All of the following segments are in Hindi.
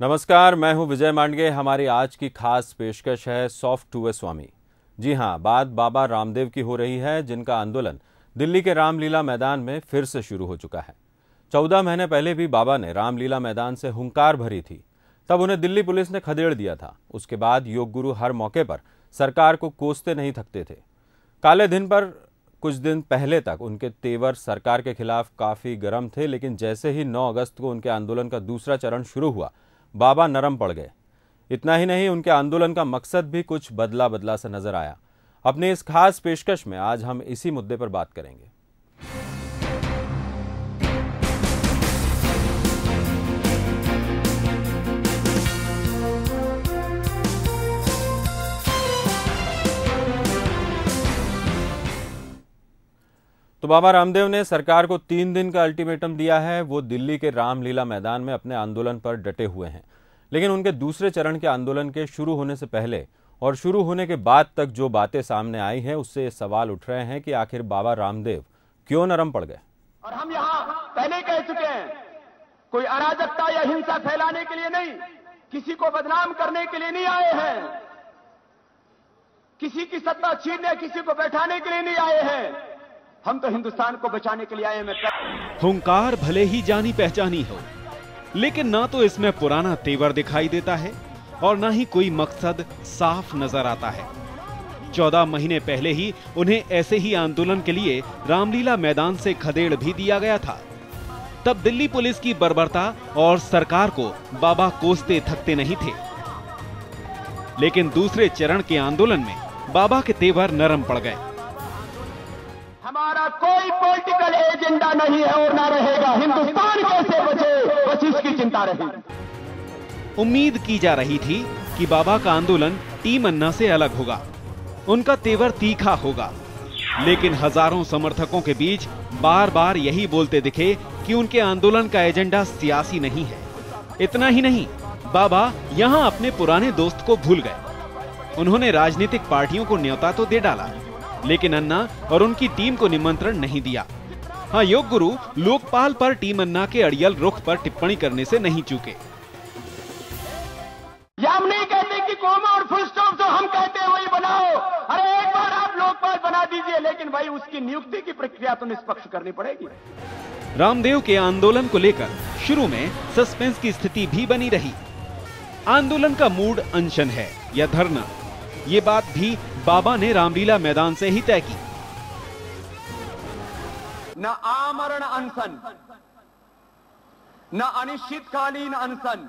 नमस्कार, मैं हूं विजय मांडगे। हमारी आज की खास पेशकश है सॉफ्ट टू ए स्वामी। जी हां, बात बाबा रामदेव की हो रही है, जिनका आंदोलन दिल्ली के रामलीला मैदान में फिर से शुरू हो चुका है। 14 महीने पहले भी बाबा ने रामलीला मैदान से हुंकार भरी थी, तब उन्हें दिल्ली पुलिस ने खदेड़ दिया था। उसके बाद योग गुरु हर मौके पर सरकार को कोसते नहीं थकते थे। काले दिन पर कुछ दिन पहले तक उनके तेवर सरकार के खिलाफ काफी गर्म थे, लेकिन जैसे ही 9 अगस्त को उनके आंदोलन का दूसरा चरण शुरू हुआ, बाबा नरम पड़ गए। इतना ही नहीं, उनके आंदोलन का मकसद भी कुछ बदला बदला सा नजर आया। अपने इस खास पेशकश में आज हम इसी मुद्दे पर बात करेंगे। तो बाबा रामदेव ने सरकार को 3 दिन का अल्टीमेटम दिया है। वो दिल्ली के रामलीला मैदान में अपने आंदोलन पर डटे हुए हैं, लेकिन उनके दूसरे चरण के आंदोलन के शुरू होने से पहले और शुरू होने के बाद तक जो बातें सामने आई हैं, उससे ये सवाल उठ रहे हैं कि आखिर बाबा रामदेव क्यों नरम पड़ गए। और हम यहाँ पहले कह चुके हैं, कोई अराजकता या हिंसा फैलाने के लिए नहीं, किसी को बदनाम करने के लिए नहीं आए हैं, किसी की सत्ता छीनने, किसी को बैठाने के लिए नहीं आए हैं। हम तो हिंदुस्तान को बचाने के लिए आए हैं। हुंकार भले ही जानी पहचानी हो, लेकिन ना तो इसमें पुराना तेवर दिखाई देता है और ना ही कोई मकसद साफ नजर आता है। 14 महीने पहले ही उन्हें ऐसे ही आंदोलन के लिए रामलीला मैदान से खदेड़ भी दिया गया था। तब दिल्ली पुलिस की बर्बरता और सरकार को बाबा कोसते थकते नहीं थे, लेकिन दूसरे चरण के आंदोलन में बाबा के तेवर नरम पड़ गए। हमारा कोई पॉलिटिकल एजेंडा नहीं है और ना रहेगा। हिंदुस्तान कैसे बचे, बस इसकी चिंता रहेगी। उम्मीद की जा रही थी कि बाबा का आंदोलन टीम अन्ना से अलग होगा, उनका तेवर तीखा होगा, लेकिन हजारों समर्थकों के बीच बार बार यही बोलते दिखे कि उनके आंदोलन का एजेंडा सियासी नहीं है। इतना ही नहीं, बाबा यहां अपने पुराने दोस्त को भूल गए। उन्होंने राजनीतिक पार्टियों को न्योता तो दे डाला, लेकिन अन्ना और उनकी टीम को निमंत्रण नहीं दिया। हाँ, योग गुरु लोकपाल पर टीम अन्ना के अड़ियल रुख पर टिप्पणी करने से नहीं चूके। हम नहीं कहते कि कोमा और फुल स्टॉप जो हम कहते हैं वही बनाओ। अरे एक बार आप लोकपाल बना दीजिए, लेकिन भाई उसकी नियुक्ति की प्रक्रिया तो निष्पक्ष करनी पड़ेगी। रामदेव के आंदोलन को लेकर शुरू में सस्पेंस की स्थिति भी बनी रही। आंदोलन का मूड अनशन है या धरना, ये बात भी बाबा ने रामलीला मैदान से ही तय की। न आमरण अनशन, न अनिश्चितकालीन अनशन।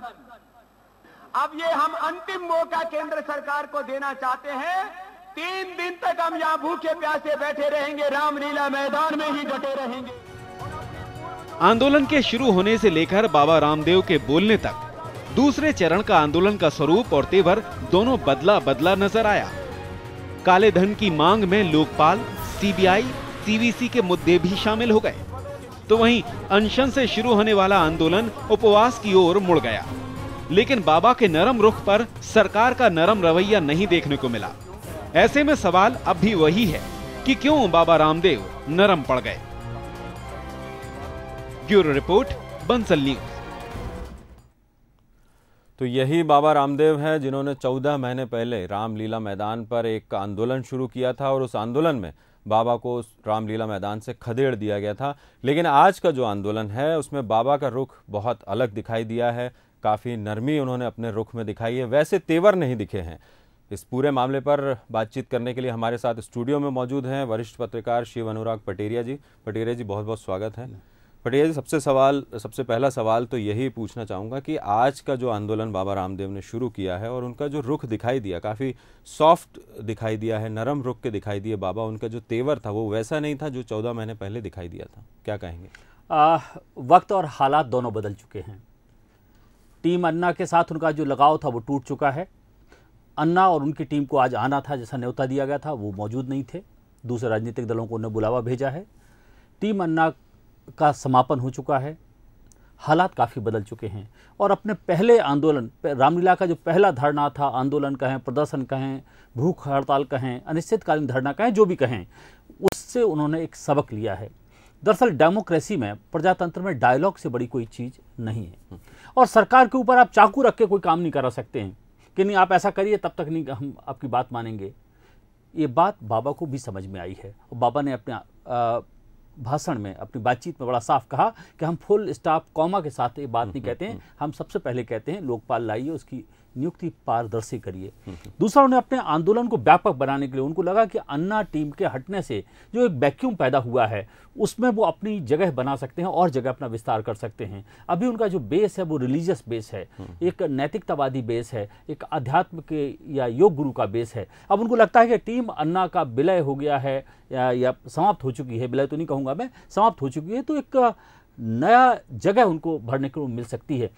अब ये हम अंतिम मौका केंद्र सरकार को देना चाहते हैं। 3 दिन तक हम यहां भूखे प्यासे बैठे रहेंगे, रामलीला मैदान में ही डटे रहेंगे। आंदोलन के शुरू होने से लेकर बाबा रामदेव के बोलने तक दूसरे चरण का आंदोलन का स्वरूप और तेवर दोनों बदला बदला नजर आया। काले धन की मांग में लोकपाल, सीबीआई, सीवीसी के मुद्दे भी शामिल हो गए, तो वहीं अनशन से शुरू होने वाला आंदोलन उपवास की ओर मुड़ गया। लेकिन बाबा के नरम रुख पर सरकार का नरम रवैया नहीं देखने को मिला। ऐसे में सवाल अब भी वही है कि क्यों बाबा रामदेव नरम पड़ गए। Bureau report, Bansal news. तो यही बाबा रामदेव हैं जिन्होंने 14 महीने पहले रामलीला मैदान पर एक आंदोलन शुरू किया था और उस आंदोलन में बाबा को रामलीला मैदान से खदेड़ दिया गया था। लेकिन आज का जो आंदोलन है उसमें बाबा का रुख बहुत अलग दिखाई दिया है। काफ़ी नरमी उन्होंने अपने रुख में दिखाई है, वैसे तेवर नहीं दिखे हैं। इस पूरे मामले पर बातचीत करने के लिए हमारे साथ स्टूडियो में मौजूद हैं वरिष्ठ पत्रकार शिव अनुराग पटेरिया जी। पटेरिया जी, बहुत बहुत स्वागत है। पटेरिया जी, सबसे पहला सवाल तो यही पूछना चाहूँगा कि आज का जो आंदोलन बाबा रामदेव ने शुरू किया है और उनका जो रुख दिखाई दिया, काफ़ी सॉफ्ट दिखाई दिया है, नरम रुख के दिखाई दिए बाबा। उनका जो तेवर था वो वैसा नहीं था जो 14 महीने पहले दिखाई दिया था। क्या कहेंगे? वक्त और हालात दोनों बदल चुके हैं। टीम अन्ना के साथ उनका जो लगाव था वो टूट चुका है। अन्ना और उनकी टीम को आज आना था, जैसा न्योता दिया गया था, वो मौजूद नहीं थे। दूसरे राजनीतिक दलों को उन्हें बुलावा भेजा है। टीम अन्ना का समापन हो चुका है। हालात काफ़ी बदल चुके हैं और अपने पहले आंदोलन, रामलीला का जो पहला धरना था, आंदोलन कहें, प्रदर्शन कहें, भूख हड़ताल कहें, अनिश्चितकालीन धरना कहें, जो भी कहें, उससे उन्होंने एक सबक लिया है दरअसल डेमोक्रेसी में, प्रजातंत्र में डायलॉग से बड़ी कोई चीज नहीं है। और सरकार के ऊपर आप चाकू रख के कोई काम नहीं करा सकते हैं कि नहीं आप ऐसा करिए तब तक नहीं हम आपकी बात मानेंगे। ये बात बाबा को भी समझ में आई है और बाबा ने अपने भाषण में, अपनी बातचीत में बड़ा साफ कहा कि हम फुल स्टॉप कॉमा के साथ ये बात नहीं कहते हैं, हम सबसे पहले कहते हैं लोकपाल लाइए, उसकी नियुक्ति पारदर्शी करिए। दूसरा, उन्हें अपने आंदोलन को व्यापक बनाने के लिए उनको लगा कि अन्ना टीम के हटने से जो एक वैक्यूम पैदा हुआ है उसमें वो अपनी जगह बना सकते हैं और जगह अपना विस्तार कर सकते हैं। अभी उनका जो बेस है वो रिलीजियस बेस है, एक नैतिकतावादी बेस है, एक अध्यात्म के या योग गुरु का बेस है। अब उनको लगता है कि टीम अन्ना का विलय हो गया है या समाप्त हो चुकी है, विलय तो नहीं कहूँगा मैं, समाप्त हो चुकी है, तो एक नया जगह उनको भरने को मिल सकती है।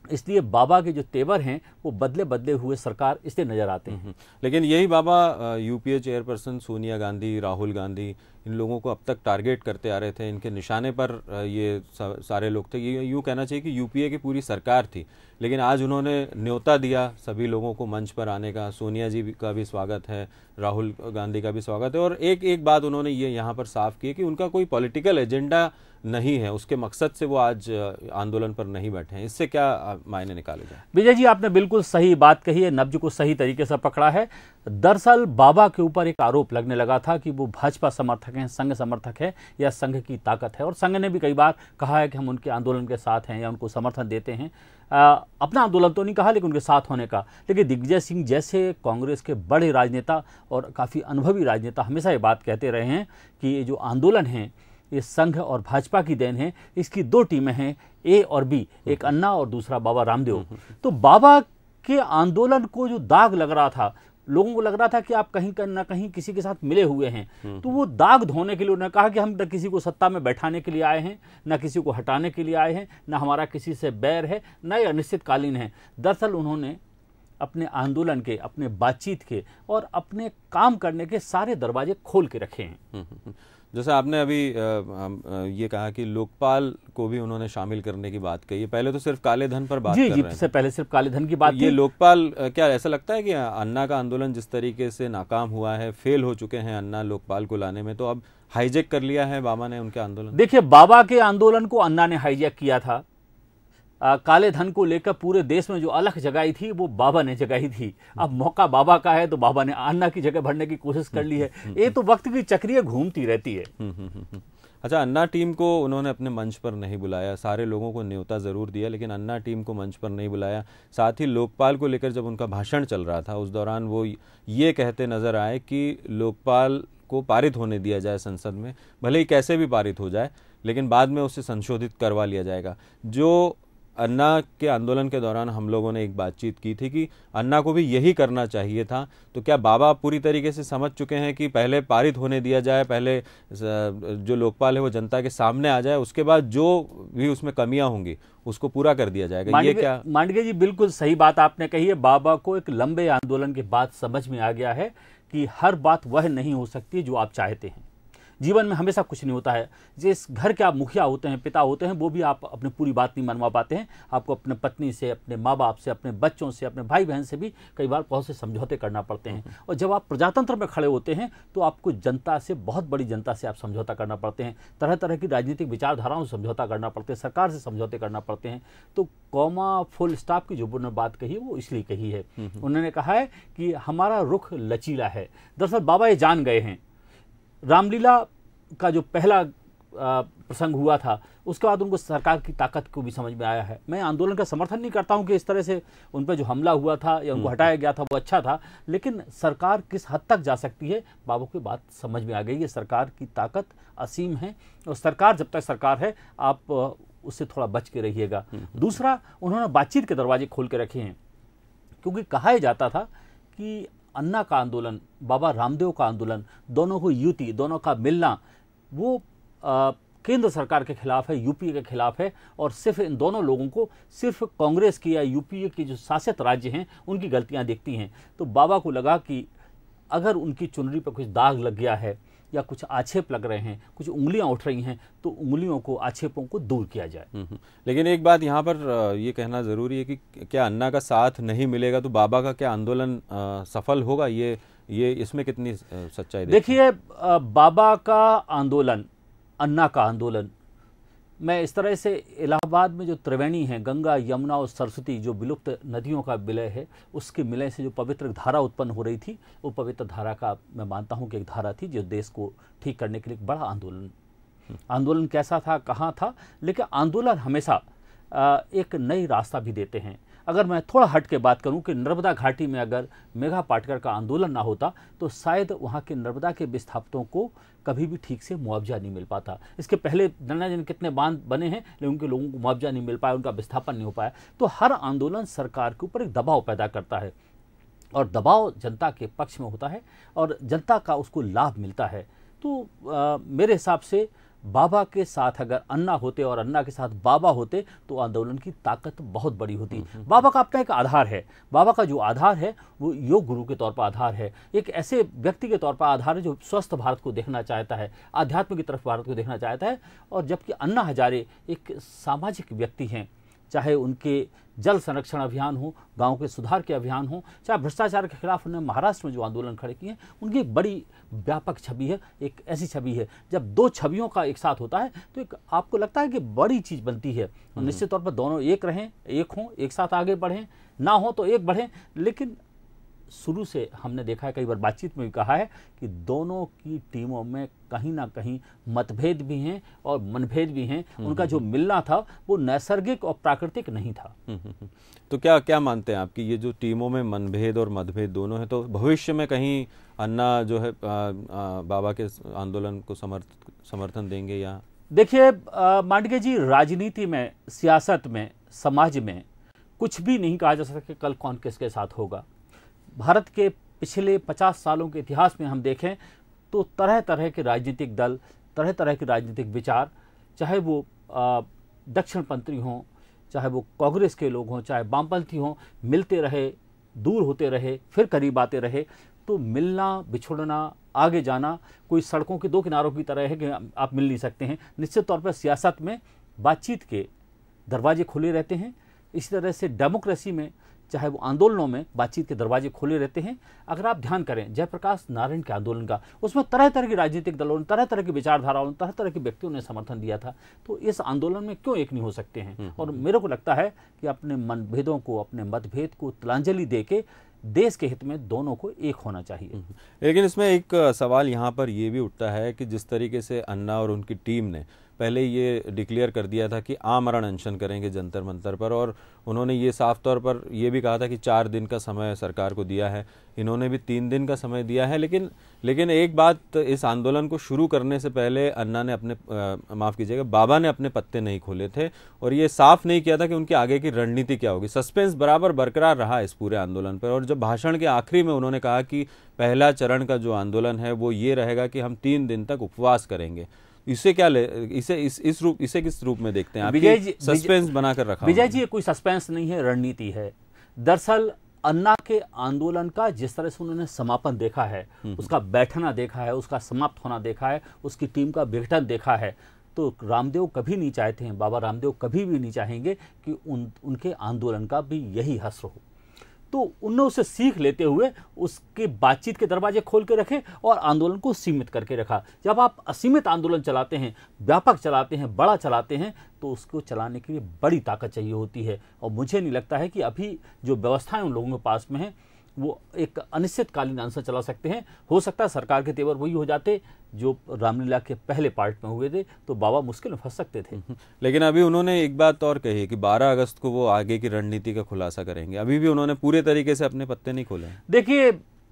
इसलिए बाबा के जो तेवर हैं वो बदले बदले हुए सरकार इसलिए नजर आते हैं। लेकिन यही बाबा यूपीए चेयरपर्सन सोनिया गांधी, राहुल गांधी, इन लोगों को अब तक टारगेट करते आ रहे थे, इनके निशाने पर ये सारे लोग थे। ये यूँ कहना चाहिए कि यूपीए की पूरी सरकार थी। लेकिन आज उन्होंने न्योता दिया सभी लोगों को मंच पर आने का। सोनिया जी का भी स्वागत है, राहुल गांधी का भी स्वागत है। और एक बात उन्होंने ये यहाँ पर साफ की कि उनका कोई पॉलिटिकल एजेंडा नहीं है, उसके मकसद से वो आज आंदोलन पर नहीं बैठे हैं। इससे क्या मायने निकाले जाए? विजय जी, आपने बिल्कुल सही बात कही है, नब्ज को सही तरीके से पकड़ा है। दरअसल बाबा के ऊपर एक आरोप लगने लगा था कि वो भाजपा समर्थक हैं, संघ समर्थक है या संघ की ताकत है। और संघ ने भी कई बार कहा है कि हम उनके आंदोलन के साथ हैं या उनको समर्थन देते हैं। अपना आंदोलन तो नहीं कहा, लेकिन उनके साथ होने का। लेकिन दिग्विजय सिंह जैसे कांग्रेस के बड़े राजनेता और काफ़ी अनुभवी राजनेता हमेशा ये बात कहते रहे हैं कि ये जो आंदोलन है ये संघ और भाजपा की देन है। इसकी दो टीमें हैं, ए और बी, एक अन्ना और दूसरा बाबा रामदेव। तो बाबा के आंदोलन को जो दाग लग रहा था, लोगों को लग रहा था कि आप कहीं ना कहीं किसी के साथ मिले हुए हैं, तो वो दाग धोने के लिए उन्होंने कहा कि हम न किसी को सत्ता में बैठाने के लिए आए हैं, न किसी को हटाने के लिए आए हैं, न हमारा किसी से बैर है, न ये अनिश्चितकालीन है। दरअसल उन्होंने अपने आंदोलन के, अपने बातचीत के और अपने काम करने के सारे दरवाजे खोल के रखे हैं। जैसे आपने अभी ये कहा कि लोकपाल को भी उन्होंने शामिल करने की बात कही है। पहले तो सिर्फ काले धन पर बात कर रहे हैं। से पहले सिर्फ काले धन की बात। ये लोकपाल, क्या ऐसा लगता है कि अन्ना का आंदोलन जिस तरीके से नाकाम हुआ है, फेल हो चुके हैं अन्ना लोकपाल को लाने में, तो अब हाईजैक कर लिया है बाबा ने उनके आंदोलन? देखिए, बाबा के आंदोलन को अन्ना ने हाईजैक किया था। काले धन को लेकर पूरे देश में जो अलख जगाई थी वो बाबा ने जगाई थी। अब मौका बाबा का है तो बाबा ने अन्ना की जगह भरने की कोशिश कर ली है। ये तो वक्त की चक्रियां घूमती रहती है। अच्छा, अन्ना टीम को उन्होंने अपने मंच पर नहीं बुलाया, सारे लोगों को न्योता जरूर दिया, लेकिन अन्ना टीम को मंच पर नहीं बुलाया। साथ ही लोकपाल को लेकर जब उनका भाषण चल रहा था उस दौरान वो ये कहते नजर आए कि लोकपाल को पारित होने दिया जाए संसद में, भले ही कैसे भी पारित हो जाए, लेकिन बाद में उसे संशोधित करवा लिया जाएगा। जो अन्ना के आंदोलन के दौरान हम लोगों ने एक बातचीत की थी कि अन्ना को भी यही करना चाहिए था। तो क्या बाबा पूरी तरीके से समझ चुके हैं कि पहले पारित होने दिया जाए, पहले जो लोकपाल है वो जनता के सामने आ जाए, उसके बाद जो भी उसमें कमियां होंगी उसको पूरा कर दिया जाएगा? ये क्या? मांडगे जी, बिल्कुल सही बात आपने कही है। बाबा को एक लंबे आंदोलन के बाद समझ में आ गया है कि हर बात वह नहीं हो सकती जो आप चाहते हैं। जीवन में हमेशा कुछ नहीं होता है। जिस घर के आप मुखिया होते हैं, पिता होते हैं, वो भी आप अपनी पूरी बात नहीं मनवा पाते हैं। आपको अपने पत्नी से, अपने माँ बाप से, अपने बच्चों से, अपने भाई बहन से भी कई बार बहुत से समझौते करना पड़ते हैं। और जब आप प्रजातंत्र में खड़े होते हैं तो आपको जनता से, बहुत बड़ी जनता से आप समझौता करना पड़ते हैं। तरह तरह की राजनीतिक विचारधाराओं से समझौता करना पड़ते हैं, सरकार से समझौते करना पड़ते हैं। तो कॉमा फुल स्टॉप की जो उन्होंने बात कही है वो इसलिए कही है। उन्होंने कहा है कि हमारा रुख लचीला है। दरअसल बाबा ये जान गए हैं, रामलीला का जो पहला प्रसंग हुआ था उसके बाद उनको सरकार की ताकत को भी समझ में आया है। मैं आंदोलन का समर्थन नहीं करता हूं कि इस तरह से उन पर जो हमला हुआ था या उनको हटाया गया था वो अच्छा था, लेकिन सरकार किस हद तक जा सकती है बाबू की बात समझ में आ गई है। सरकार की ताकत असीम है और सरकार जब तक सरकार है आप उससे थोड़ा बच के रहिएगा। दूसरा, उन्होंने बातचीत के दरवाजे खोल के रखे हैं, क्योंकि कहा जाता था कि अन्ना का आंदोलन, बाबा रामदेव का आंदोलन, दोनों को युति, दोनों का मिलना, वो केंद्र सरकार के खिलाफ है, यूपीए के खिलाफ है। और सिर्फ इन दोनों लोगों को सिर्फ कांग्रेस की या यूपीए के जो शासित राज्य हैं उनकी गलतियां दिखती हैं। तो बाबा को लगा कि अगर उनकी चुनरी पर कुछ दाग लग गया है या कुछ आक्षेप लग रहे हैं, कुछ उंगलियां उठ रही हैं, तो उंगलियों को, आक्षेपों को दूर किया जाए। लेकिन एक बात यहाँ पर ये कहना जरूरी है कि क्या अन्ना का साथ नहीं मिलेगा तो बाबा का क्या आंदोलन सफल होगा? ये इसमें कितनी सच्चाई? देखिए, बाबा का आंदोलन अन्ना का आंदोलन, मैं इस तरह से इलाहाबाद में जो त्रिवेणी है, गंगा, यमुना और सरस्वती, जो विलुप्त नदियों का विलय है, उसके मिलय से जो पवित्र धारा उत्पन्न हो रही थी, वो पवित्र धारा का मैं मानता हूँ कि एक धारा थी जो देश को ठीक करने के लिए एक बड़ा आंदोलन कैसा था, कहाँ था, लेकिन आंदोलन हमेशा एक नई रास्ता भी देते हैं। अगर मैं थोड़ा हट के बात करूं कि नर्मदा घाटी में अगर मेघा पाटकर का आंदोलन ना होता तो शायद वहां के नर्मदा के विस्थापितों को कभी भी ठीक से मुआवजा नहीं मिल पाता। इसके पहले न जाने कितने बांध बने हैं, लेकिन उनके लोगों को मुआवजा नहीं मिल पाया, उनका विस्थापन नहीं हो पाया। तो हर आंदोलन सरकार के ऊपर एक दबाव पैदा करता है और दबाव जनता के पक्ष में होता है और जनता का उसको लाभ मिलता है। तो मेरे हिसाब से बाबा के साथ अगर अन्ना होते और अन्ना के साथ बाबा होते तो आंदोलन की ताकत बहुत बड़ी होती। बाबा का अपना एक आधार है, बाबा का जो आधार है वो योग गुरु के तौर पर आधार है, एक ऐसे व्यक्ति के तौर पर आधार है जो स्वस्थ भारत को देखना चाहता है, आध्यात्म की तरफ भारत को देखना चाहता है। और जबकि अन्ना हजारे एक सामाजिक व्यक्ति हैं, चाहे उनके जल संरक्षण अभियान हो, गांव के सुधार के अभियान हो, चाहे भ्रष्टाचार के खिलाफ उन्होंने महाराष्ट्र में जो आंदोलन खड़े किए हैं, उनकी एक बड़ी व्यापक छवि है, एक ऐसी छवि है। जब दो छवियों का एक साथ होता है तो एक आपको लगता है कि बड़ी चीज़ बनती है। और निश्चित तौर पर दोनों एक रहें, एक हों, एक साथ आगे बढ़ें, ना हो तो एक बढ़ें। लेकिन शुरू से हमने देखा है, कई बार बातचीत में भी कहा है कि दोनों की टीमों में कहीं ना कहीं मतभेद भी हैं और मनभेद भी हैं। उनका जो मिलना था वो नैसर्गिक और प्राकृतिक नहीं था। तो क्या क्या मानते हैं आप कि ये जो टीमों में मनभेद और मतभेद दोनों है, तो भविष्य में कहीं अन्ना जो है बाबा के आंदोलन को समर्थन देंगे? या देखिए मांडगे जी, राजनीति में, सियासत में, समाज में कुछ भी नहीं कहा जा सकता कि कल कौन किसके साथ होगा। भारत के पिछले 50 सालों के इतिहास में हम देखें तो तरह तरह के राजनीतिक दल, तरह तरह के राजनीतिक विचार, चाहे वो दक्षिणपंथी हों, चाहे वो कांग्रेस के लोग हों, चाहे वामपंथी हों, मिलते रहे, दूर होते रहे, फिर करीब आते रहे। तो मिलना, बिछुड़ना, आगे जाना कोई सड़कों के दो किनारों की तरह है कि आप मिल नहीं सकते हैं। निश्चित तौर पर सियासत में बातचीत के दरवाजे खुले रहते हैं। इसी तरह से डेमोक्रेसी में, चाहे वो आंदोलनों में, बातचीत के दरवाजे खुले रहते हैं। अगर आप ध्यान करें जयप्रकाश नारायण के आंदोलन का, उसमें तरह तरह की राजनीतिक दलों ने, तरह तरह की विचारधाराओं ने, तरह तरह के व्यक्तियों ने समर्थन दिया था। तो इस आंदोलन में क्यों एक नहीं हो सकते हैं? और मेरे को लगता है कि अपने मनभेदों को, अपने मतभेद को तिलांजलि देके देश के हित में दोनों को एक होना चाहिए। लेकिन इसमें एक सवाल यहाँ पर ये भी उठता है कि जिस तरीके से अन्ना और उनकी टीम ने पहले ये डिक्लेयर कर दिया था कि आमरण अनशन करेंगे जंतर मंतर पर, और उन्होंने ये साफ तौर पर ये भी कहा था कि 4 दिन का समय सरकार को दिया है, इन्होंने भी 3 दिन का समय दिया है। लेकिन एक बात, इस आंदोलन को शुरू करने से पहले अन्ना ने अपने माफ़ कीजिएगा, बाबा ने अपने पत्ते नहीं खोले थे और ये साफ नहीं किया था कि उनकी आगे की रणनीति क्या होगी। सस्पेंस बराबर बरकरार रहा इस पूरे आंदोलन पर। और जब भाषण के आखिरी में उन्होंने कहा कि पहला चरण का जो आंदोलन है वो ये रहेगा कि हम 3 दिन तक उपवास करेंगे, इसे क्या इसे किस रूप में देखते हैं? विजय जी, सस्पेंस बनाकर रखा। विजय जी, ये कोई सस्पेंस नहीं है, रणनीति है। दरअसल अन्ना के आंदोलन का जिस तरह से उन्होंने समापन देखा है, उसका बैठना देखा है, उसका समाप्त होना देखा है, उसकी टीम का विघटन देखा है, तो रामदेव कभी नहीं चाहते हैं, बाबा रामदेव कभी भी नहीं चाहेंगे कि उनके आंदोलन का भी यही हश्र हो। तो उन्होंने उसे सीख लेते हुए उसके बातचीत के दरवाजे खोल के रखे और आंदोलन को सीमित करके रखा। जब आप असीमित आंदोलन चलाते हैं, व्यापक चलाते हैं, बड़ा चलाते हैं, तो उसको चलाने के लिए बड़ी ताकत चाहिए होती है। और मुझे नहीं लगता है कि अभी जो व्यवस्थाएं उन लोगों के पास में हैं वो एक अनिश्चितकालीन अनशन चला सकते हैं। हो सकता है सरकार के तेवर वही हो जाते जो रामलीला के पहले पार्ट में हुए थे, तो बाबा मुश्किल में फंस सकते थे। लेकिन अभी उन्होंने एक बात और कही कि 12 अगस्त को वो आगे की रणनीति का खुलासा करेंगे। अभी भी उन्होंने पूरे तरीके से अपने पत्ते नहीं खोले। देखिए,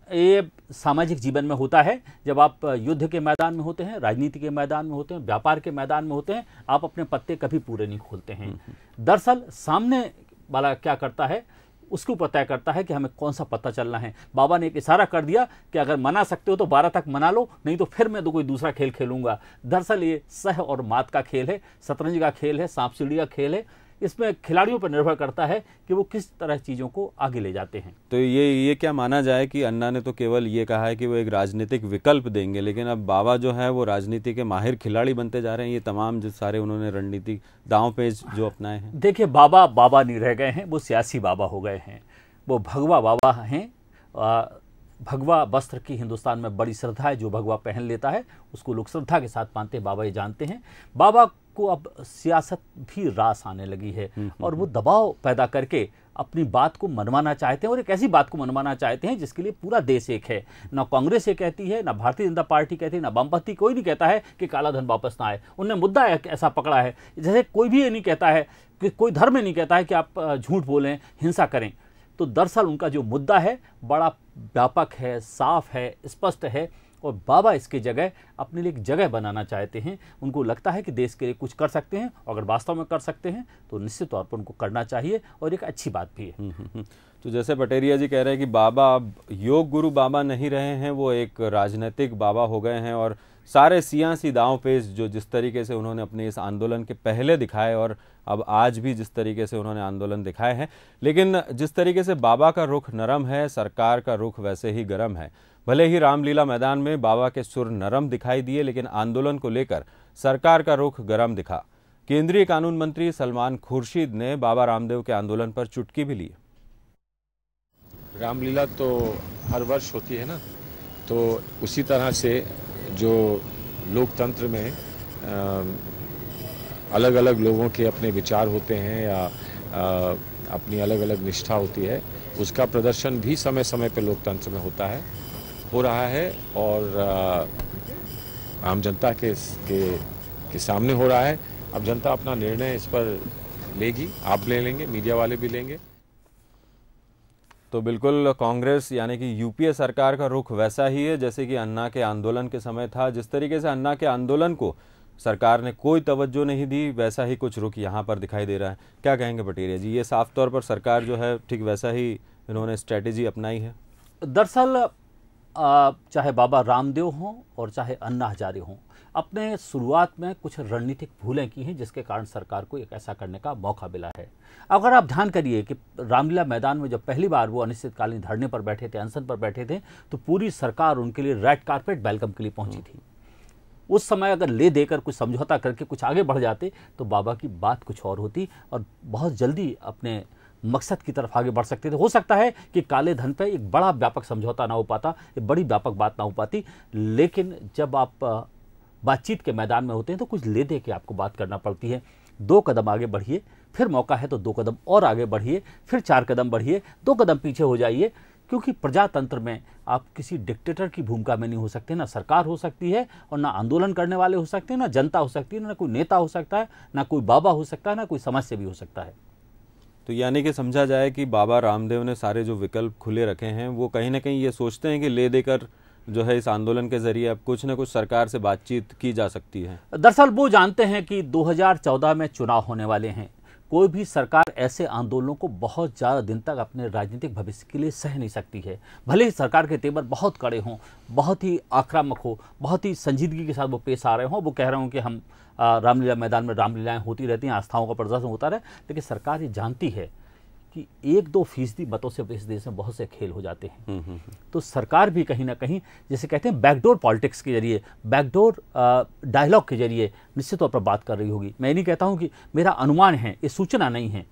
ये सामाजिक जीवन में होता है। जब आप युद्ध के मैदान में होते हैं, राजनीति के मैदान में होते हैं, व्यापार के मैदान में होते हैं, आप अपने पत्ते कभी पूरे नहीं खोलते हैं। दरअसल सामने वाला क्या करता है उसके ऊपर तय करता है कि हमें कौन सा पत्ता चलना है। बाबा ने एक इशारा कर दिया कि अगर मना सकते हो तो 12 तक मना लो, नहीं तो फिर मैं तो कोई दूसरा खेल खेलूंगा। दरअसल ये सह और मात का खेल है, शतरंज का खेल है, सांप सीढ़ी का खेल है। इसमें खिलाड़ियों पर निर्भर करता है कि वो किस तरह चीज़ों को आगे ले जाते हैं। तो ये क्या माना जाए कि अन्ना ने तो केवल ये कहा है कि वो एक राजनीतिक विकल्प देंगे, लेकिन अब बाबा जो है वो राजनीति के माहिर खिलाड़ी बनते जा रहे हैं। ये तमाम जो सारे उन्होंने रणनीतिक दांव पेच जो अपनाए हैं। देखिए, बाबा नहीं रह गए हैं, वो सियासी बाबा हो गए हैं, वो भगवा बाबा हैं। भगवा वस्त्र की हिंदुस्तान में बड़ी श्रद्धा है। जो भगवा पहन लेता है उसको लोग श्रद्धा के साथ मानते हैं। बाबा ये जानते हैं। बाबा को अब सियासत भी रास आने लगी है और वो दबाव पैदा करके अपनी बात को मनवाना चाहते हैं और एक ऐसी बात को मनवाना चाहते हैं जिसके लिए पूरा देश एक है। ना कांग्रेस ये कहती है, ना भारतीय जनता पार्टी कहती है, ना वामपंथी, कोई नहीं कहता है कि काला धन वापस ना आए। उनने मुद्दा ऐसा पकड़ा है जैसे कोई भी ये नहीं कहता है कि कोई धर्म नहीं कहता है कि आप झूठ बोलें, हिंसा करें। तो दरअसल उनका जो मुद्दा है बड़ा व्यापक है, साफ है, स्पष्ट है और बाबा इसके जगह अपने लिए एक जगह बनाना चाहते हैं। उनको लगता है कि देश के लिए कुछ कर सकते हैं और अगर वास्तव में कर सकते हैं तो निश्चित तौर पर उनको करना चाहिए और एक अच्छी बात भी है। तो जैसे पटेरिया जी कह रहे हैं कि बाबा अब योग गुरु बाबा नहीं रहे हैं, वो एक राजनीतिक बाबा हो गए हैं और सारे सियासी दांव पेच जो जिस तरीके से उन्होंने अपने इस आंदोलन के पहले दिखाए और अब आज भी जिस तरीके से उन्होंने आंदोलन दिखाए हैं, लेकिन जिस तरीके से बाबा का रुख नरम है, सरकार का रुख वैसे ही गर्म है। भले ही रामलीला मैदान में बाबा के सुर नरम दिखाई दिए, लेकिन आंदोलन को लेकर सरकार का रुख गर्म दिखा। केंद्रीय कानून मंत्री सलमान खुर्शीद ने बाबा रामदेव के आंदोलन पर चुटकी भी ली। रामलीला तो हर वर्ष होती है ना, तो उसी तरह से जो लोकतंत्र में अलग अलग लोगों के अपने विचार होते हैं या अपनी अलग अलग निष्ठा होती है, उसका प्रदर्शन भी समय समय पर लोकतंत्र में होता है, हो रहा है और आम जनता के सामने हो रहा है। अब जनता अपना निर्णय इस पर लेगी, आप ले लेंगे, मीडिया वाले भी लेंगे। तो बिल्कुल कांग्रेस यानी कि यूपीए सरकार का रुख वैसा ही है जैसे कि अन्ना के आंदोलन के समय था। जिस तरीके से अन्ना के आंदोलन को सरकार ने कोई तवज्जो नहीं दी, वैसा ही कुछ रुख यहाँ पर दिखाई दे रहा है। क्या कहेंगे पटेरिया जी, ये साफ तौर पर सरकार जो है ठीक वैसा ही इन्होंने स्ट्रेटेजी अपनाई है? दरअसल चाहे बाबा रामदेव हों और चाहे अन्ना हजारे हों, अपने शुरुआत में कुछ रणनीतिक भूलें की हैं जिसके कारण सरकार को एक ऐसा करने का मौका मिला है। अगर आप ध्यान करिए कि रामलीला मैदान में जब पहली बार वो अनिश्चितकालीन धरने पर बैठे थे, अनशन पर बैठे थे, तो पूरी सरकार उनके लिए रेड कारपेट वेलकम के लिए पहुंची थी। उस समय अगर ले देकर कुछ समझौता करके कुछ आगे बढ़ जाते तो बाबा की बात कुछ और होती और बहुत जल्दी अपने मकसद की तरफ आगे बढ़ सकते थे। हो सकता है कि काले धन पे एक बड़ा व्यापक समझौता ना हो पाता, एक बड़ी व्यापक बात ना हो पाती, लेकिन जब आप बातचीत के मैदान में होते हैं तो कुछ ले दे के आपको बात करना पड़ती है। 2 कदम आगे बढ़िए, फिर मौका है तो 2 कदम और आगे बढ़िए, फिर 4 कदम बढ़िए, 2 कदम पीछे हो जाइए, क्योंकि प्रजातंत्र में आप किसी डिक्टेटर की भूमिका में नहीं हो सकते। ना सरकार हो सकती है और ना आंदोलन करने वाले हो सकते हैं, ना जनता हो सकती है, ना कोई नेता हो सकता है, ना कोई बाबा हो सकता है, ना कोई समाजसेवी हो सकता है। तो यानी कि समझा जाए कि बाबा रामदेव ने सारे जो विकल्प खुले रखे हैं वो कहीं ना कहीं ये सोचते हैं कि ले देकर जो है इस आंदोलन के जरिए अब कुछ न कुछ सरकार से बातचीत की जा सकती है। दरअसल वो जानते हैं कि 2014 में चुनाव होने वाले हैं। कोई भी सरकार ऐसे आंदोलनों को बहुत ज़्यादा दिन तक अपने राजनीतिक भविष्य के लिए सह नहीं सकती है। भले ही सरकार के तेवर बहुत कड़े हों, बहुत ही आक्रामक हो, बहुत ही संजीदगी के साथ वो पेश आ रहे हों, वो कह रहे हों कि हम रामलीला मैदान में रामलीलाएं होती रहती हैं, आस्थाओं का प्रदर्शन होता रहे, लेकिन सरकार ये जानती है कि 1-2% मतों से इस देश में बहुत से खेल हो जाते हैं। तो सरकार भी कहीं ना कहीं जैसे कहते हैं बैकडोर पॉलिटिक्स के जरिए, बैकडोर डायलॉग के जरिए निश्चित तौर पर बात कर रही होगी। मैं नहीं कहता हूं कि मेरा अनुमान है, ये सूचना नहीं है।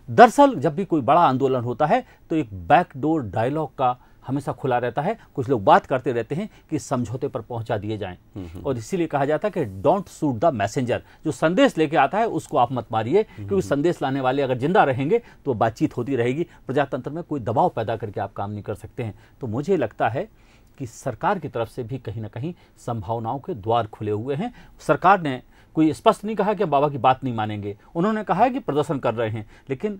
दरअसल जब भी कोई बड़ा आंदोलन होता है तो एक बैकडोर डायलॉग का हमेशा खुला रहता है। कुछ लोग बात करते रहते हैं कि समझौते पर पहुंचा दिए जाएं और इसीलिए कहा जाता है कि डोंट शूट द मैसेंजर। जो संदेश लेके आता है उसको आप मत मारिए, क्योंकि संदेश लाने वाले अगर जिंदा रहेंगे तो बातचीत होती रहेगी। प्रजातंत्र में कोई दबाव पैदा करके आप काम नहीं कर सकते हैं। तो मुझे लगता है कि सरकार की तरफ से भी कहीं ना कहीं संभावनाओं के द्वार खुले हुए हैं। सरकार ने कोई स्पष्ट नहीं कहा कि बाबा की बात नहीं मानेंगे, उन्होंने कहा है कि प्रदर्शन कर रहे हैं, लेकिन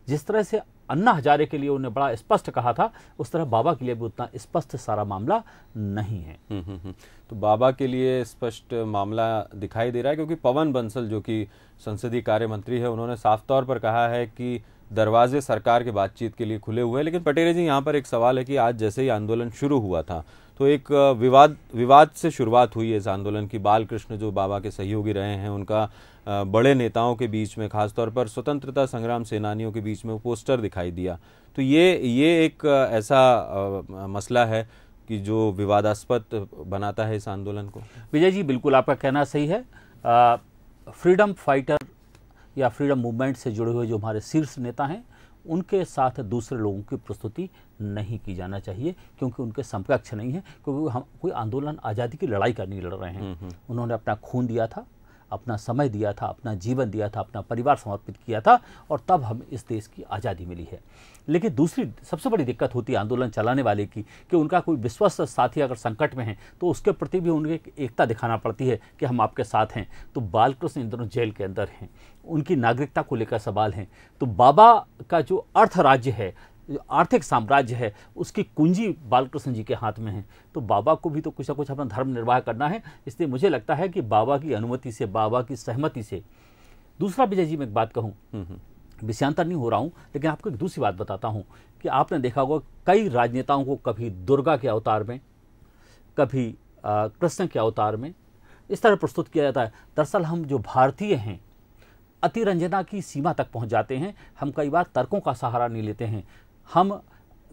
जिस तरह से अन्ना हजारे के लिए उन्हें बड़ा स्पष्ट कहा था, उस तरह बाबा के लिए भी उतना स्पष्ट सारा मामला नहीं है। तो बाबा के लिए स्पष्ट मामला दिखाई दे रहा है, क्योंकि पवन बंसल जो कि संसदीय कार्य मंत्री है, उन्होंने साफ तौर पर कहा है कि दरवाजे सरकार के बातचीत के लिए खुले हुए हैं। लेकिन पटेल जी, यहाँ पर एक सवाल है कि आज जैसे ही आंदोलन शुरू हुआ था तो एक विवाद से शुरुआत हुई है इस आंदोलन की। बालकृष्ण जो बाबा के सहयोगी रहे हैं, उनका बड़े नेताओं के बीच में, खासतौर पर स्वतंत्रता संग्राम सेनानियों के बीच में वो पोस्टर दिखाई दिया। तो ये एक ऐसा मसला है कि जो विवादास्पद बनाता है इस आंदोलन को। विजय जी, बिल्कुल आपका कहना सही है। फ्रीडम फाइटर या फ्रीडम मूवमेंट से जुड़े हुए जो हमारे शीर्ष नेता हैं, उनके साथ दूसरे लोगों की प्रस्तुति नहीं की जाना चाहिए, क्योंकि उनके समकक्ष नहीं है, क्योंकि हम कोई आंदोलन आज़ादी की लड़ाई का नहीं लड़ रहे हैं। उन्होंने अपना खून दिया था, अपना समय दिया था, अपना जीवन दिया था, अपना परिवार समर्पित किया था, और तब हमें इस देश की आज़ादी मिली है। लेकिन दूसरी सबसे बड़ी दिक्कत होती है आंदोलन चलाने वाले की, कि उनका कोई विश्वस्त साथी अगर संकट में है तो उसके प्रति भी उन्हें एकता दिखाना पड़ती है कि हम आपके साथ हैं। तो बालकृष्ण इन दोनों जेल के अंदर हैं, उनकी नागरिकता को लेकर सवाल हैं। तो बाबा का जो अर्थ राज्य है, आर्थिक साम्राज्य है, उसकी कुंजी बालकृष्ण जी के हाथ में है। तो बाबा को भी तो कुछ ना कुछ अपना धर्म निर्वाह करना है। इसलिए मुझे लगता है कि बाबा की अनुमति से, बाबा की सहमति से। दूसरा विजय जी, मैं एक बात कहूँ, विषयांतर नहीं हो रहा हूँ, लेकिन आपको एक दूसरी बात बताता हूँ कि आपने देखा होगा कई राजनेताओं को कभी दुर्गा के अवतार में, कभी कृष्ण के अवतार में इस तरह प्रस्तुत किया जाता है। दरअसल हम जो भारतीय हैं अतिरंजना की सीमा तक पहुँच जाते हैं। हम कई बार तर्कों का सहारा नहीं लेते हैं। हम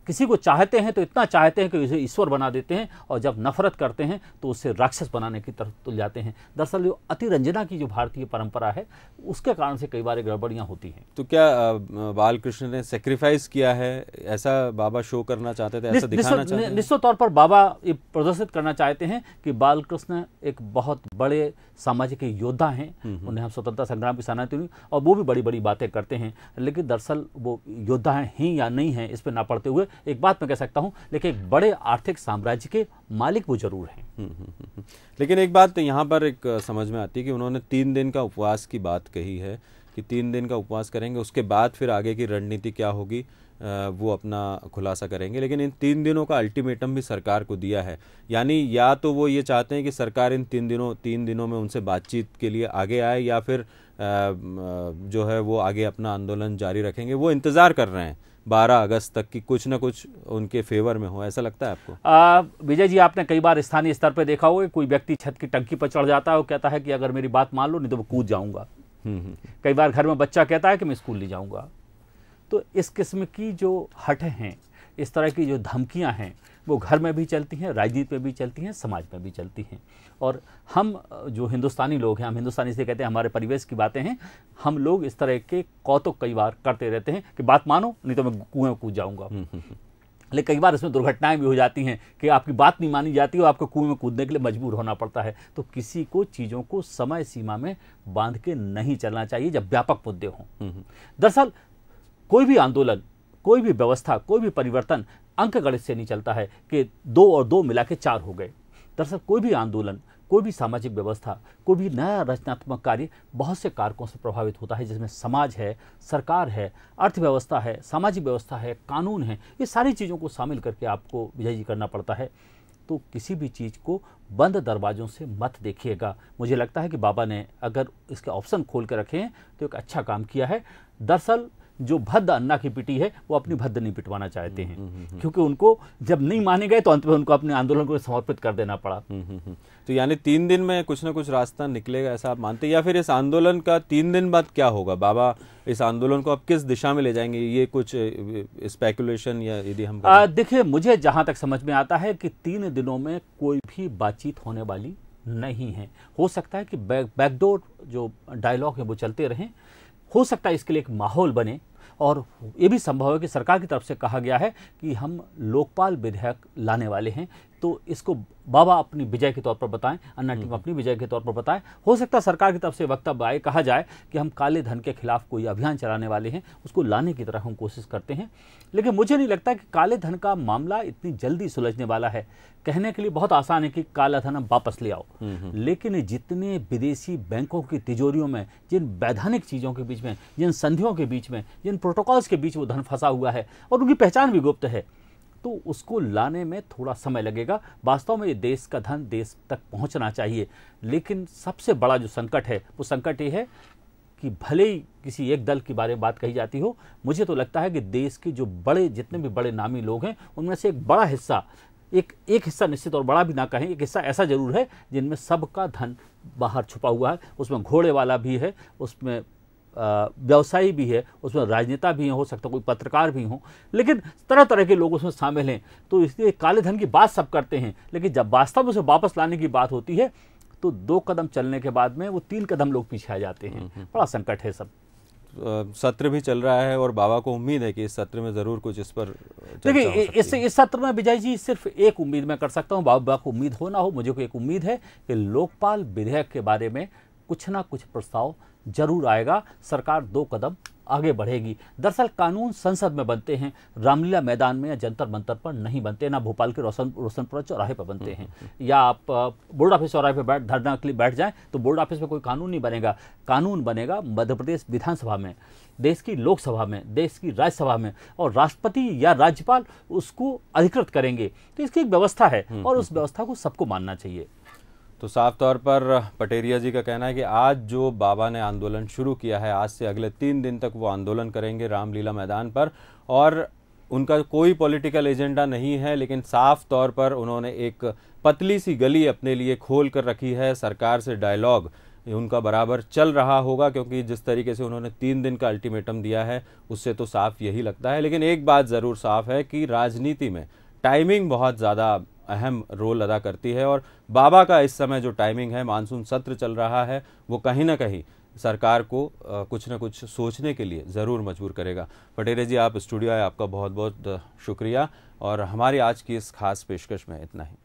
किसी को चाहते हैं तो इतना चाहते हैं कि उसे ईश्वर बना देते हैं, और जब नफरत करते हैं तो उससे राक्षस बनाने की तरफ तुल जाते हैं। दरअसल जो अतिरंजना की जो भारतीय परंपरा है, उसके कारण से कई बार गड़बड़ियां होती हैं। तो क्या बालकृष्ण ने सेक्रीफाइस किया है, ऐसा बाबा शो करना चाहते थे, ऐसा दिखाना चाहते थे? निश्चित तौर पर बाबा ये प्रदर्शित करना चाहते हैं कि बालकृष्ण एक बहुत बड़े सामाजिक योद्धा हैं। उन्हें हम स्वतंत्रता संग्राम की सेनानी हुई, और वो भी बड़ी बड़ी बातें करते हैं, लेकिन दरअसल वो योद्धा हैं या नहीं हैं इस पर ना पड़ते हुए एक बात मैं कह सकता हूं, लेकिन एक बड़े आर्थिक साम्राज्य के मालिक वो जरूर हैं। लेकिन एक बात यहाँ पर एक समझ में आती है कि उन्होंने 3 दिन का उपवास की बात कही है कि 3 दिन का उपवास करेंगे, उसके बाद फिर आगे की रणनीति क्या होगी वो अपना खुलासा करेंगे। लेकिन इन 3 दिनों का अल्टीमेटम भी सरकार को दिया है, यानी या तो वो ये चाहते हैं कि सरकार इन 3 दिनों में उनसे बातचीत के लिए आगे आए, या फिर जो है वो आगे अपना आंदोलन जारी रखेंगे। वो इंतज़ार कर रहे हैं 12 अगस्त तक की कुछ ना कुछ उनके फेवर में हो, ऐसा लगता है आपको? विजय जी, आपने कई बार स्थानीय स्तर पर देखा होगा, कोई व्यक्ति छत की टंकी पर चढ़ जाता है और कहता है कि अगर मेरी बात मान लो नहीं तो मैं कूद जाऊंगा। कई बार घर में बच्चा कहता है कि मैं स्कूल नहीं जाऊंगा। तो इस किस्म की जो हट हैं, इस तरह की जो धमकियां हैं, वो घर में भी चलती हैं, राजनीति में भी चलती हैं, समाज में भी चलती हैं। और हम जो हिंदुस्तानी लोग हैं, हम हिंदुस्तानी से कहते हैं, हमारे परिवेश की बातें हैं, हम लोग इस तरह के कौतुक कई बार करते रहते हैं कि बात मानो नहीं तो मैं कुएं में कूद जाऊंगा। लेकिन कई बार इसमें दुर्घटनाएं भी हो जाती हैं कि आपकी बात नहीं मानी जाती और आपको कुएं में कूदने के लिए मजबूर होना पड़ता है। तो किसी को चीज़ों को समय सीमा में बांध के नहीं चलना चाहिए जब व्यापक मुद्दे हों। दरअसल कोई भी आंदोलन, कोई भी व्यवस्था, कोई भी परिवर्तन अंक गणित से नहीं चलता है कि 2 और 2 मिला के 4 हो गए। दरअसल कोई भी आंदोलन, कोई भी सामाजिक व्यवस्था, कोई भी नया रचनात्मक कार्य बहुत से कारकों से प्रभावित होता है, जिसमें समाज है, सरकार है, अर्थव्यवस्था है, सामाजिक व्यवस्था है, कानून है। ये सारी चीज़ों को शामिल करके आपको विजय जी करना पड़ता है। तो किसी भी चीज़ को बंद दरवाज़ों से मत देखिएगा। मुझे लगता है कि बाबा ने अगर इसके ऑप्शन खोल के रखे हैं तो एक अच्छा काम किया है। दरअसल जो भद्द अन्ना की पिटी है वो अपनी भद्द नहीं पिटवाना चाहते हैं, क्योंकि उनको जब नहीं माने गए तो अंत में उनको अपने आंदोलन को समर्पित कर देना पड़ा। तो यानी 3 दिन में कुछ ना कुछ रास्ता निकलेगा, ऐसा आप मानते हैं? या फिर इस आंदोलन का 3 दिन बाद क्या होगा? बाबा इस आंदोलन को अब किस दिशा में ले जाएंगे? ये कुछ स्पेकुलेशन या यदि हम देखिए, मुझे जहां तक समझ में आता है कि 3 दिनों में कोई भी बातचीत होने वाली नहीं है। हो सकता है कि बैकडोर जो डायलॉग है वो चलते रहें, हो सकता है इसके लिए एक माहौल बने, और ये भी संभव है कि सरकार की तरफ से कहा गया है कि हम लोकपाल विधेयक लाने वाले हैं, तो इसको बाबा अपनी विजय के तौर पर बताएं, अन्ना टीम अपनी विजय के तौर पर बताएं। हो सकता है सरकार की तरफ से वक्तव्य आए, कहा जाए कि हम काले धन के खिलाफ कोई अभियान चलाने वाले हैं, उसको लाने की तरफ हम कोशिश करते हैं। लेकिन मुझे नहीं लगता कि काले धन का मामला इतनी जल्दी सुलझने वाला है। कहने के लिए बहुत आसान है कि काला धन हम वापस ले आओ, लेकिन जितने विदेशी बैंकों की तिजोरियों में, जिन वैधानिक चीज़ों के बीच में, जिन संधियों के बीच में, जिन प्रोटोकॉल्स के बीच वो धन फंसा हुआ है और उनकी पहचान भी गुप्त है, तो उसको लाने में थोड़ा समय लगेगा। वास्तव में ये देश का धन देश तक पहुंचना चाहिए। लेकिन सबसे बड़ा जो संकट है वो संकट ये है कि भले ही किसी एक दल के बारे में बात कही जाती हो, मुझे तो लगता है कि देश के जो बड़े, जितने भी बड़े नामी लोग हैं, उनमें से एक बड़ा हिस्सा, एक हिस्सा निश्चित और बड़ा भी ना कहें, एक हिस्सा ऐसा जरूर है जिनमें सबका धन बाहर छुपा हुआ है। उसमें घोड़े वाला भी है, उसमें व्यवसायी भी है, उसमें राजनेता भी हो सकता है, कोई पत्रकार भी हो, लेकिन तरह तरह के लोग उसमें शामिल हैं। तो इसलिए काले धन की बात सब करते हैं, लेकिन जब वास्तव में उसे वापस लाने की बात होती है तो 2 कदम चलने के बाद में वो 3 कदम लोग पीछे आ जाते हैं। बड़ा संकट है सब। सत्र भी चल रहा है और बाबा को उम्मीद है कि इस सत्र में जरूर कुछ इस पर देखिए, इस सत्र में विजय जी सिर्फ एक उम्मीद मैं कर सकता हूं, बाबा को उम्मीद हो ना हो, मुझे को एक उम्मीद है कि लोकपाल विधेयक के बारे में कुछ ना कुछ प्रस्ताव जरूर आएगा, सरकार 2 कदम आगे बढ़ेगी। दरअसल कानून संसद में बनते हैं, रामलीला मैदान में या जंतर मंतर पर नहीं बनते, ना भोपाल के रोशनपुरा चौराहे पर बनते हैं, या आप बोर्ड ऑफिस चौराहे पर धरना के लिए बैठ जाएं तो बोर्ड ऑफिस में कोई कानून नहीं बनेगा। कानून बनेगा मध्य प्रदेश विधानसभा में, देश की लोकसभा में, देश की राज्यसभा में, और राष्ट्रपति या राज्यपाल उसको अधिकृत करेंगे। तो इसकी एक व्यवस्था है और उस व्यवस्था को सबको मानना चाहिए। तो साफ तौर पर पटेरिया जी का कहना है कि आज जो बाबा ने आंदोलन शुरू किया है, आज से अगले 3 दिन तक वो आंदोलन करेंगे रामलीला मैदान पर, और उनका कोई पॉलिटिकल एजेंडा नहीं है, लेकिन साफ तौर पर उन्होंने एक पतली सी गली अपने लिए खोल कर रखी है। सरकार से डायलॉग उनका बराबर चल रहा होगा, क्योंकि जिस तरीके से उन्होंने 3 दिन का अल्टीमेटम दिया है उससे तो साफ यही लगता है। लेकिन एक बात ज़रूर साफ है कि राजनीति में टाइमिंग बहुत ज़्यादा अहम रोल अदा करती है, और बाबा का इस समय जो टाइमिंग है, मानसून सत्र चल रहा है, वो कहीं ना कहीं सरकार को कुछ न कुछ सोचने के लिए ज़रूर मजबूर करेगा। पटेरिया जी, आप स्टूडियो आए, आपका बहुत बहुत शुक्रिया, और हमारी आज की इस खास पेशकश में इतना ही।